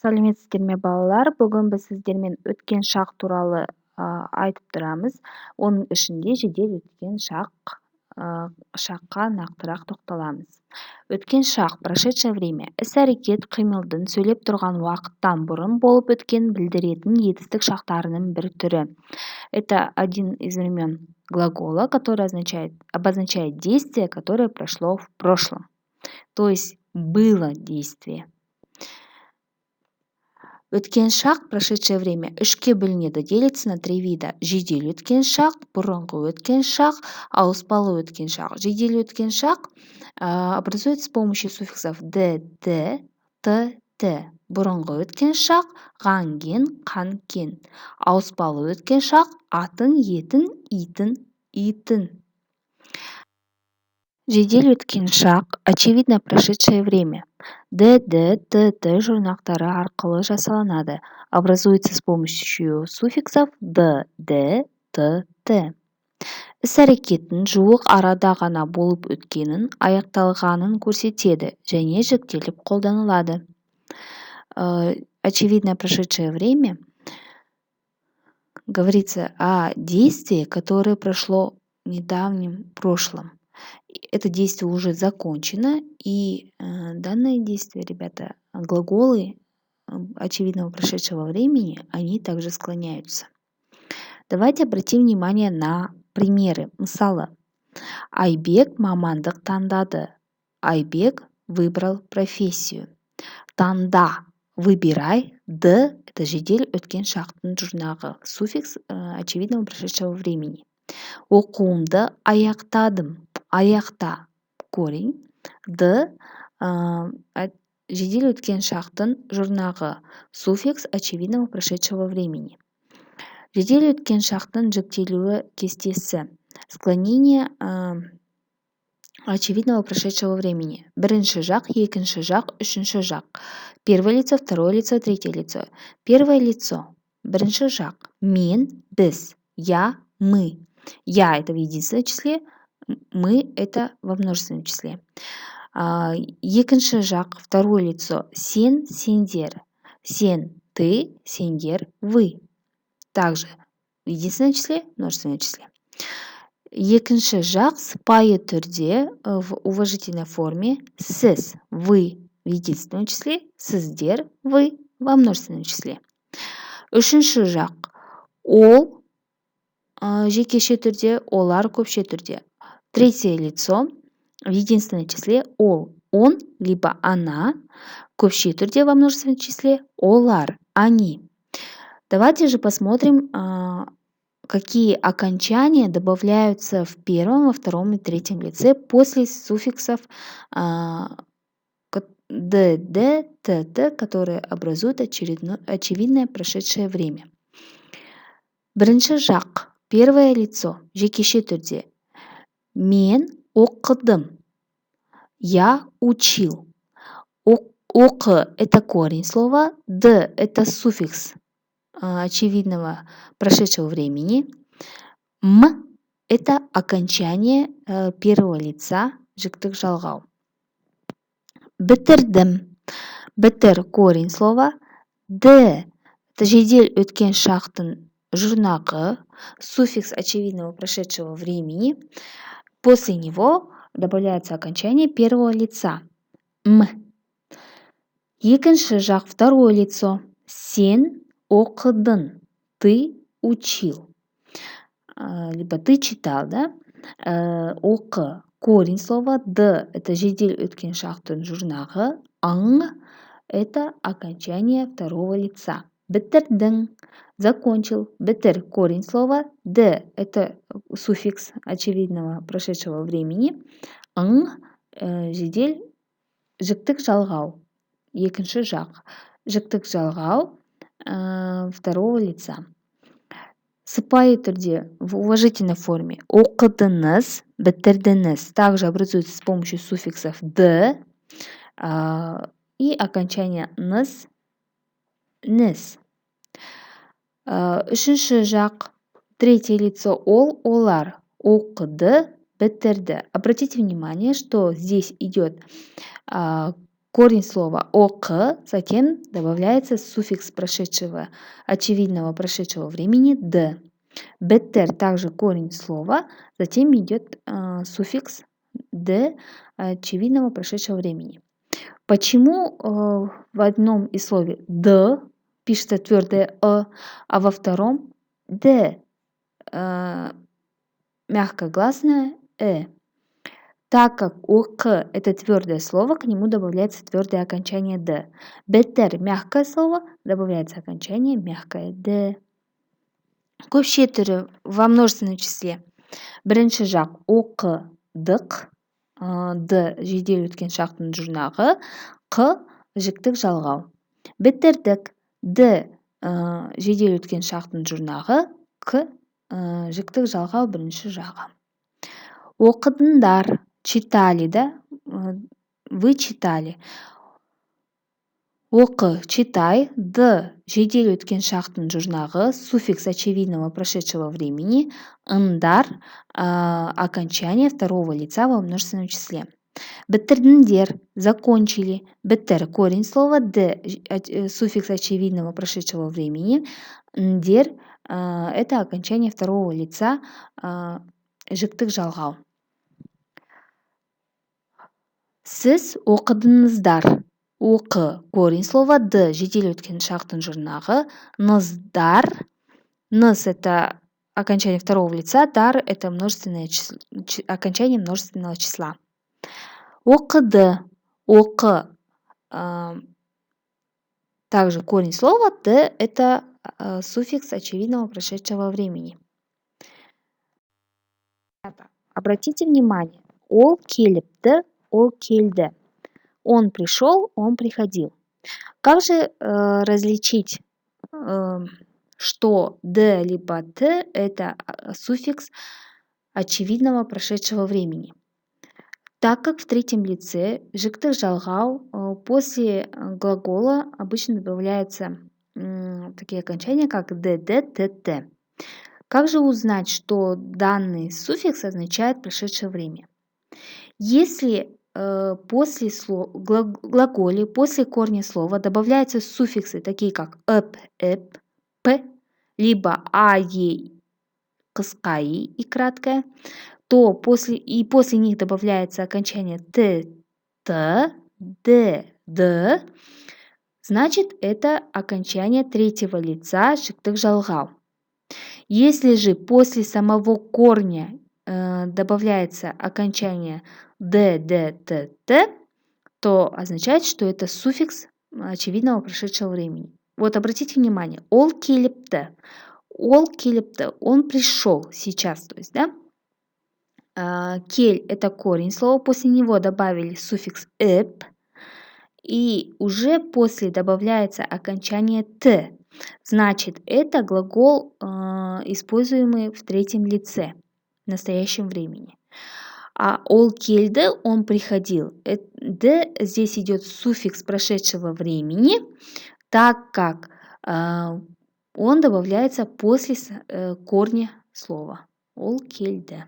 Сәлеметсіздер ме балалар? Бүгін біз сіздермен өткен шақ туралы айтып тұрамыз. Оның ішінде жедел өткен шаққа нақтырақ тоқталамыз. Өткен шақ, прошедшее время, іс-әрекет қимылдың сөйлеп тұрған уақыттан бұрын болып өткен білдіретін етістік шақтарының бір түрі. Это один из времен глагола, который обозначает действие, которое прошло в прошлом. То есть было действие. Өткен шақ, прошедшее время, үшке бөлінеді, делится на три вида. Жедел өткен шақ, бұрынғы өткен шақ, ауыспалы өткен шақ. Жедел өткен шақ образуется с помощью суффиксов д, т, т. Бұрынғы өткен шақ, ған-ген, қан-кен. Ауыспалы өткен шақ, атын, етін, итін, итін. Жедел өткен шақ, очевидно прошедшее время. д, т, т жұрнақтары арқылы жасалынады. Образуется с помощью суффиксов д, т, т. Іс-әрекеттің жуық арада ғана болып өткенін, аяқталғанын көрсетеді және жіктеліп қолданылады. Очевидно прошедшее время говорится о действии, которое прошло в недавнем прошлом. Это действие уже закончено, и данное действие, ребята, глаголы очевидного прошедшего времени, они также склоняются. Давайте обратим внимание на примеры. Мысалы, Айбек мамандық таңдады. Айбек выбрал профессию. Таңда, выбирай. Д – это жедел өткен шақтың жұрнағы. Суффикс очевидного прошедшего времени. Оқуымды аяқтадым. Аяқта корень. Д жедел өткен шақтың жұрнағы. Суффикс очевидного прошедшего времени. Жедел өткен шақтың жіктелуі кестесі. Склонение очевидного прошедшего времени. Бірінші жақ, екінші жақ, үшінші жақ. Первое лицо, второе лицо, третье лицо. Первое лицо. Бірінші жақ. Мен, біз. Я, мы. Я – это в единственном числе. Мы – это во множественном числе. Екінші жақ, второе лицо. Сен, сендер. Сен, ты, сендер, вы. Также в единственном числе, множественном числе. Екінші жақ сыпайы түрде в уважительной форме. Сіз, вы в единственном числе, сіздер, вы во множественном числе. Үшінші жақ ол жекеше түрде, олар көпше түрде. Третье лицо в единственном числе ол, он, либо она, көпше түрде во множественном числе олар, они. Давайте же посмотрим, какие окончания добавляются в первом, во втором и третьем лице после суффиксов д, т, которые образуют очевидное прошедшее время. Бірінші жақ, первое лицо, жекеше түрде. Мен оқыдым. Я учил. Оқы – это корень слова. Д – это суффикс очевидного прошедшего времени. М – это окончание первого лица жіктік жалғау. Бітірдім. Бітір – корень слова. Д – это жедел өткен шақтың жұрнағы, суффикс очевидного прошедшего времени. После него добавляется окончание первого лица. М. Екінші жақ, второе лицо. Сен оқыдың. Ты учил. Либо ты читал, да? Оқы – корень слова. Д – это жедел өткен шақтың жұрнағы. Ың – это окончание второго лица. Бітірдің. Закончил. Бітір – корень слова. Д – это суффикс очевидного прошедшего времени. Ың – жедел жіктік жалғау. Екінші жақ. Жіктік жалғау второго лица. Сыпайы түрде в уважительной форме. Оқыдыңыз, бітірдіңіз. Также образуется с помощью суффиксов д и окончания ныз, ніс. Үшінші жақ, третье лицо ол, олар. Оқыды, бітірді. Обратите внимание, что здесь идет корень слова ок, затем добавляется суффикс прошедшего, очевидного прошедшего времени д. Беттер также корень слова, затем идет суффикс д очевидного прошедшего времени. Почему в одном из слов д пишется твердое а во втором д мягкогласное Так как ок это твердое слово, к нему добавляется твердое окончание д. Беттер мягкое слово, добавляется окончание мягкое д. Көпше түрі во множественном числе. Бірінші жақ оқыдық, д жедел өткен шақтың жұрнағы, қ жіктік жалғау. Бітірдік, д жедел өткен шақтың жұрнағы, к жіктік жалғау бірінші жағы. Оқыдыңдар, читали, да? Вы читали. Оқы, читай, д жедел өткен шақтың жұрнағы, суффикс очевидного прошедшего времени, ындар окончание второго лица во множественном числе. Бітірдіңдер, закончили, бітір корень слова, д суффикс очевидного прошедшего времени, ндер это окончание второго лица жіктік жалғау. Сіз оқыдыңыздар. Оқы корень слова, д жедел өткен шақтың жұрнағы, ныздар, ныз это окончание второго лица, дар это множественное число, окончание множественного числа. Оқыды, оқы также корень слова, д это суффикс очевидного прошедшего времени. Обратите внимание, ол келіпті, ол келді. Он пришел, он приходил. Как же различить, что д либо т это суффикс очевидного прошедшего времени? Так как в третьем лице жіктік жалғау после глагола обычно добавляются такие окончания, как д, т, т. Как же узнать, что данный суффикс означает прошедшее время? Если после глаголе, после корня слова добавляются суффиксы, такие как эп, п, либо е, қысқа и краткое, то после них добавляется окончание т, д, д, значит это окончание третьего лица жіктік жалғау. Если же после самого корня добавляется окончание д, т, т, то означает, что это суффикс очевидного прошедшего времени. Вот обратите внимание, ол келіпті, он пришел сейчас, то есть, да? Кель это корень слова, после него добавили суффикс эп, и уже после добавляется окончание т. Значит, это глагол, используемый в третьем лице в настоящем времени. А ол келді, он приходил. Д здесь идет суффикс прошедшего времени, так как он добавляется после корня слова. Ол келді.